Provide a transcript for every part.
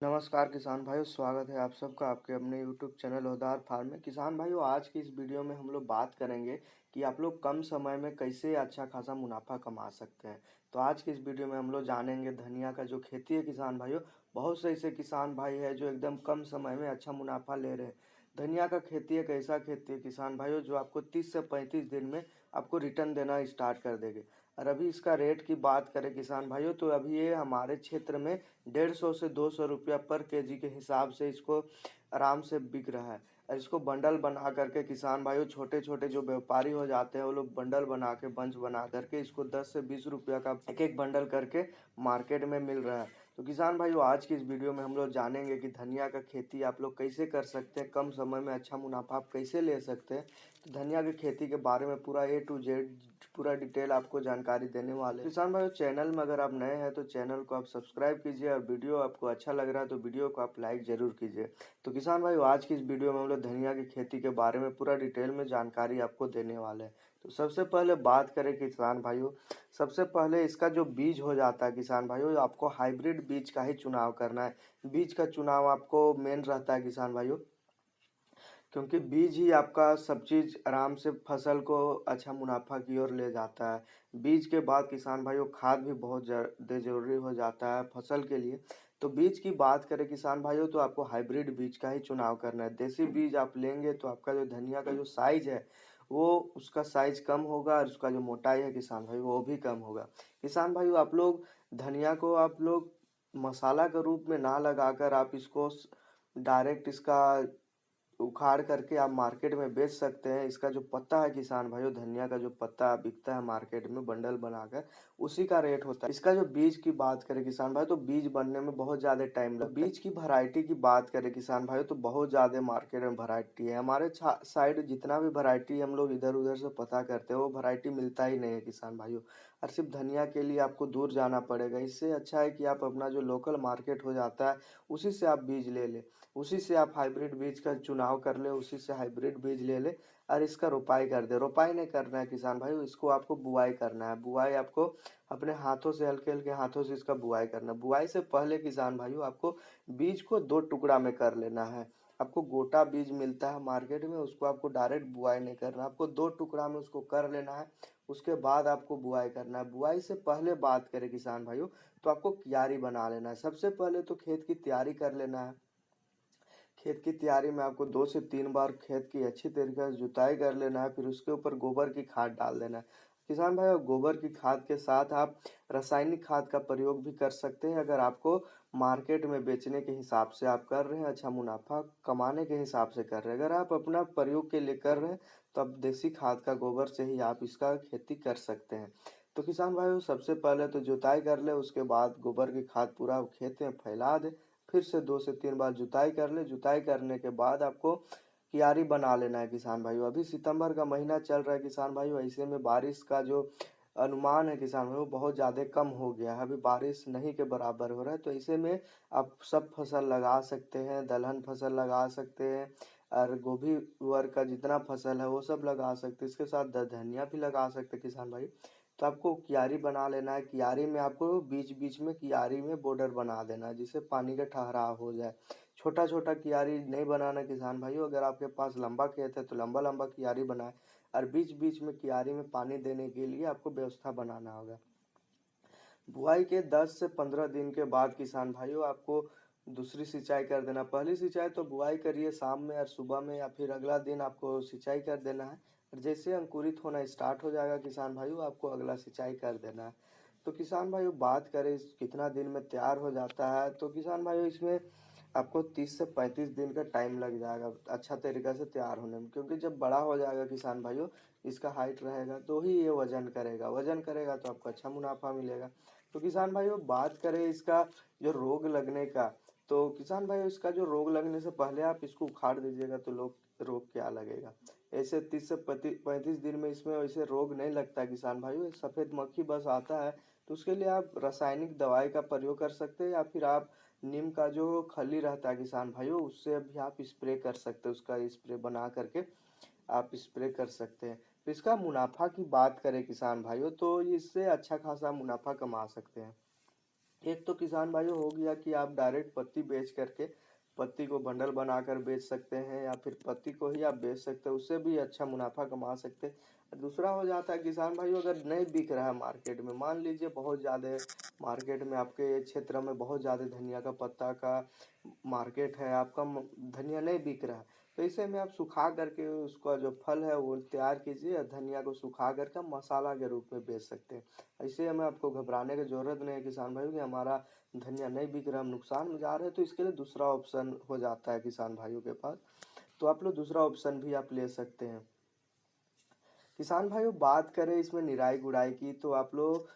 नमस्कार किसान भाइयों, स्वागत है आप सबका आपके अपने यूट्यूब चैनल ओदार फार्म में। किसान भाइयों, आज की इस वीडियो में हम लोग बात करेंगे कि आप लोग कम समय में कैसे अच्छा खासा मुनाफा कमा सकते हैं। तो आज की इस वीडियो में हम लोग जानेंगे धनिया का जो खेती है। किसान भाइयों, बहुत से ऐसे किसान भाई है जो एकदम कम समय में अच्छा मुनाफा ले रहे हैं। धनिया का खेती एक ऐसा खेती है किसान भाइयों जो आपको 30 से 35 दिन में आपको रिटर्न देना स्टार्ट कर देंगे। और अभी इसका रेट की बात करें किसान भाइयों, तो अभी ये हमारे क्षेत्र में 150 से 200 रुपया पर केजी के हिसाब से इसको आराम से बिक रहा है। और इसको बंडल बना करके किसान भाइयों, छोटे छोटे जो व्यापारी हो जाते हैं वो लोग बंडल बना के बंच बना करके इसको 10 से 20 रुपया का एक एक बंडल करके मार्केट में मिल रहा है। तो किसान भाइयों, आज की इस वीडियो में हम लोग जानेंगे कि धनिया का खेती आप लोग कैसे कर सकते हैं, कम समय में अच्छा मुनाफा आप कैसे ले सकते हैं। तो धनिया की खेती के बारे में पूरा A to Z पूरा डिटेल आपको जानकारी देने वाले हैं। किसान भाइयों, चैनल में अगर आप नए हैं तो चैनल को आप सब्सक्राइब कीजिए, और वीडियो आपको अच्छा लग रहा है तो वीडियो को आप लाइक जरूर कीजिए। तो किसान भाइयों, आज की इस वीडियो में हम लोग धनिया की खेती के बारे में पूरा डिटेल में जानकारी आपको देने वाले हैं। तो सबसे पहले बात करें किसान भाइयों, सबसे पहले इसका जो बीज हो जाता है किसान भाइयों, आपको हाइब्रिड बीज का ही चुनाव करना है। बीज का चुनाव आपको मेन रहता है किसान भाइयों, क्योंकि बीज ही आपका सब चीज़ आराम से फसल को अच्छा मुनाफा की ओर ले जाता है। बीज के बाद किसान भाइयों, खाद भी बहुत ज़्यादा ज़रूरी हो जाता है फसल के लिए। तो बीज की बात करें किसान भाइयों, तो आपको हाइब्रिड बीज का ही चुनाव करना है। देसी बीज आप लेंगे तो आपका जो धनिया का जो साइज है वो उसका साइज कम होगा, और उसका जो मोटाई है किसान भाई वो भी कम होगा। किसान भाइयों, आप लोग धनिया को आप लोग मसाला के रूप में ना लगाकर आप इसको डायरेक्ट इसका उखाड़ करके आप मार्केट में बेच सकते हैं। इसका जो पत्ता है किसान भाइयों, धनिया का जो पत्ता बिकता है मार्केट में बंडल बनाकर, उसी का रेट होता है। इसका जो बीज की बात करें किसान भाई, तो बीज बनने में बहुत ज़्यादा टाइम लगता है। बीज की वैरायटी की बात करें किसान भाई, तो बहुत ज़्यादा मार्केट में वैरायटी है। हमारे साइड जितना भी वैरायटी हम लोग इधर उधर से पता करते हैं वो वैरायटी मिलता ही नहीं है किसान भाइयों। और सिर्फ धनिया के लिए आपको दूर जाना पड़ेगा। इससे अच्छा है कि आप अपना जो लोकल मार्केट हो जाता है उसी से आप बीज ले लें, उसी से आप हाइब्रिड बीज का चुनाव कर ले, उसी से हाइब्रिड बीज ले ले और इसका रोपाई कर दे। रोपाई नहीं करना है किसान भाई, इसको आपको बुआई करना है। बुआई आपको अपने हाथों से हल्के हल्के हाथों से इसका बुआई करना है। बुआई से पहले किसान भाइयों, आपको बीज को 2 टुकड़ा में कर लेना है। आपको गोटा बीज मिलता है मार्केट में, उसको आपको डायरेक्ट बुआई नहीं करना, आपको 2 टुकड़ा में उसको कर लेना है। उसके बाद आपको बुआई करना है। बुआई से पहले बात करें किसान भाइयों, तो आपको क्यारी बना लेना है। सबसे पहले तो खेत की तैयारी कर लेना है। खेत की तैयारी में आपको 2 से 3 बार खेत की अच्छी तरीके से जुताई कर लेना है। फिर उसके ऊपर गोबर की खाद डाल देना है। किसान भाई, गोबर की खाद के साथ आप रासायनिक खाद का प्रयोग भी कर सकते हैं। अगर आपको मार्केट में बेचने के हिसाब से आप कर रहे हैं, अच्छा मुनाफा कमाने के हिसाब से कर रहे हैं, अगर आप अपना प्रयोग के लिए कर रहे हैं तो आप देसी खाद का गोबर से ही आप इसका खेती कर सकते हैं। तो किसान भाइयों, सबसे पहले तो जुताई कर ले, उसके बाद गोबर की खाद पूरा खेत में फैला दे। फिर से 2 से 3 बार जुताई कर ले। जुताई करने के बाद आपको क्यारी बना लेना है किसान भाइयों। अभी सितंबर का महीना चल रहा है किसान भाइयों, ऐसे में बारिश का जो अनुमान है किसान भाइयों बहुत ज़्यादा कम हो गया है। अभी बारिश नहीं के बराबर हो रहा है। तो ऐसे में आप सब फसल लगा सकते हैं, दलहन फसल लगा सकते हैं, और गोभी वर्ग का जितना फसल है वो सब लगा सकते हैं। इसके साथ धनिया भी लगा सकते हैं किसान भाई। तो आपको क्यारी बना लेना है। क्यारी में आपको बीच बीच में क्यारी में बॉर्डर बना देना है, जिससे पानी का ठहराव हो जाए। छोटा छोटा क्यारी नहीं बनाना किसान भाइयों, अगर आपके पास लंबा खेत है तो लंबा लंबा क्यारी बनाए, और बीच बीच में क्यारी में पानी देने के लिए आपको व्यवस्था बनाना होगा। बुआई के 10 से 15 दिन के बाद किसान भाइयों, आपको दूसरी सिंचाई कर देना। पहली सिंचाई तो बुआई करिए शाम में और सुबह में, या फिर अगला दिन आपको सिंचाई कर देना है। और जैसे अंकुरित होना स्टार्ट हो जाएगा किसान भाइयों, आपको अगला सिंचाई कर देना है। तो किसान भाइयों, बात करें कितना दिन में तैयार हो जाता है, तो किसान भाइयों इसमें आपको 30 से 35 दिन का टाइम लग जाएगा अच्छा तरीका से तैयार होने में। क्योंकि जब बड़ा हो जाएगा किसान भाइयों, इसका हाइट रहेगा तो ही ये वजन करेगा। वजन करेगा तो आपको अच्छा मुनाफा मिलेगा। तो किसान भाइयों, बात करें इसका जो रोग लगने का, तो किसान भाइयों इसका जो रोग लगने से पहले आप इसको उखाड़ दीजिएगा तो रोग क्या लगेगा। ऐसे 30 से 35 दिन में इसमें वैसे रोग नहीं लगता है किसान भाइयों, सफ़ेद मक्खी बस आता है। तो उसके लिए आप रासायनिक दवाई का प्रयोग कर सकते हैं, या फिर आप नीम का जो खली रहता है किसान भाइयों, उससे भी आप स्प्रे कर सकते हैं। उसका स्प्रे बना करके आप स्प्रे कर सकते हैं। तो इसका मुनाफा की बात करें किसान भाइयों, तो इससे अच्छा खासा मुनाफा कमा सकते हैं। एक तो किसान भाइयों हो गया कि आप डायरेक्ट पत्ती बेच करके पत्ती को बंडल बनाकर बेच सकते हैं, या फिर पत्ती को ही आप बेच सकते हैं, उससे भी अच्छा मुनाफा कमा सकते हैं। दूसरा हो जाता है किसान भाइयों, अगर नहीं बिक रहा है मार्केट में, मान लीजिए बहुत ज़्यादा मार्केट में आपके क्षेत्र में बहुत ज़्यादा धनिया का पत्ता का मार्केट है, आपका धनिया नहीं बिक रहा है, तो इसे में आप सुखा करके उसका जो फल है वो तैयार कीजिए, धनिया को सुखा करके मसाला के रूप में बेच सकते हैं। ऐसे हमें आपको घबराने की ज़रूरत नहीं है किसान भाइयों कि हमारा धनिया नहीं बिक रहा, हम नुकसान में जा रहे हैं, तो इसके लिए दूसरा ऑप्शन हो जाता है किसान भाइयों के पास। तो आप लोग दूसरा ऑप्शन भी आप ले सकते हैं। किसान भाइयों बात करें इसमें निराई गुड़ाई की, तो आप लोग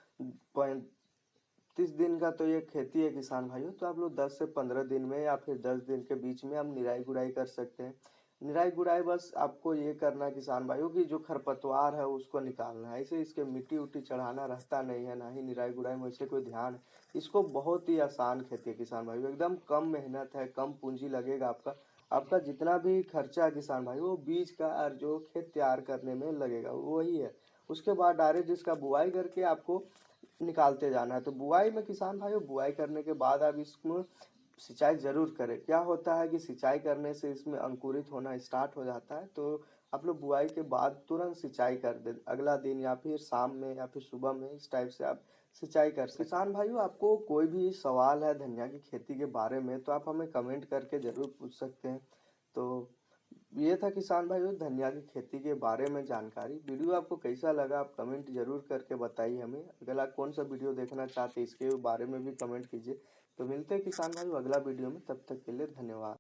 30 दिन का तो ये खेती है किसान भाइयों, तो आप लोग 10 से 15 दिन में या फिर 10 दिन के बीच में हम निराई गुड़ाई कर सकते हैं। निराई गुड़ाई बस आपको ये करना है किसान भाइयों कि जो खरपतवार है उसको निकालना है, ऐसे इसके मिट्टी उट्टी चढ़ाना रहता नहीं है, ना ही निराई गुड़ाई में वैसे कोई ध्यान है। इसको बहुत ही आसान खेती है किसान भाइयों, एकदम कम मेहनत है, कम पूंजी लगेगा आपका। आपका जितना भी खर्चा है किसान भाई वो बीज का और जो खेत तैयार करने में लगेगा वही है। उसके बाद डायरेक्ट इसका बुआई करके आपको निकालते जाना है। तो बुआई में किसान भाइयों बुआई करने के बाद आप इसमें सिंचाई ज़रूर करें। क्या होता है कि सिंचाई करने से इसमें अंकुरित होना स्टार्ट हो जाता है, तो आप लोग बुआई के बाद तुरंत सिंचाई कर दें, अगला दिन या फिर शाम में या फिर सुबह में, इस टाइप से आप सिंचाई कर सकते हैं। किसान भाइयों आपको कोई भी सवाल है धनिया की खेती के बारे में तो आप हमें कमेंट करके ज़रूर पूछ सकते हैं। तो ये था किसान भाइयों धनिया की खेती के बारे में जानकारी। वीडियो आपको कैसा लगा आप कमेंट जरूर करके बताइए हमें। अगर आप कौन सा वीडियो देखना चाहते हैं इसके बारे में भी कमेंट कीजिए। तो मिलते हैं किसान भाइयों अगला वीडियो में, तब तक के लिए धन्यवाद।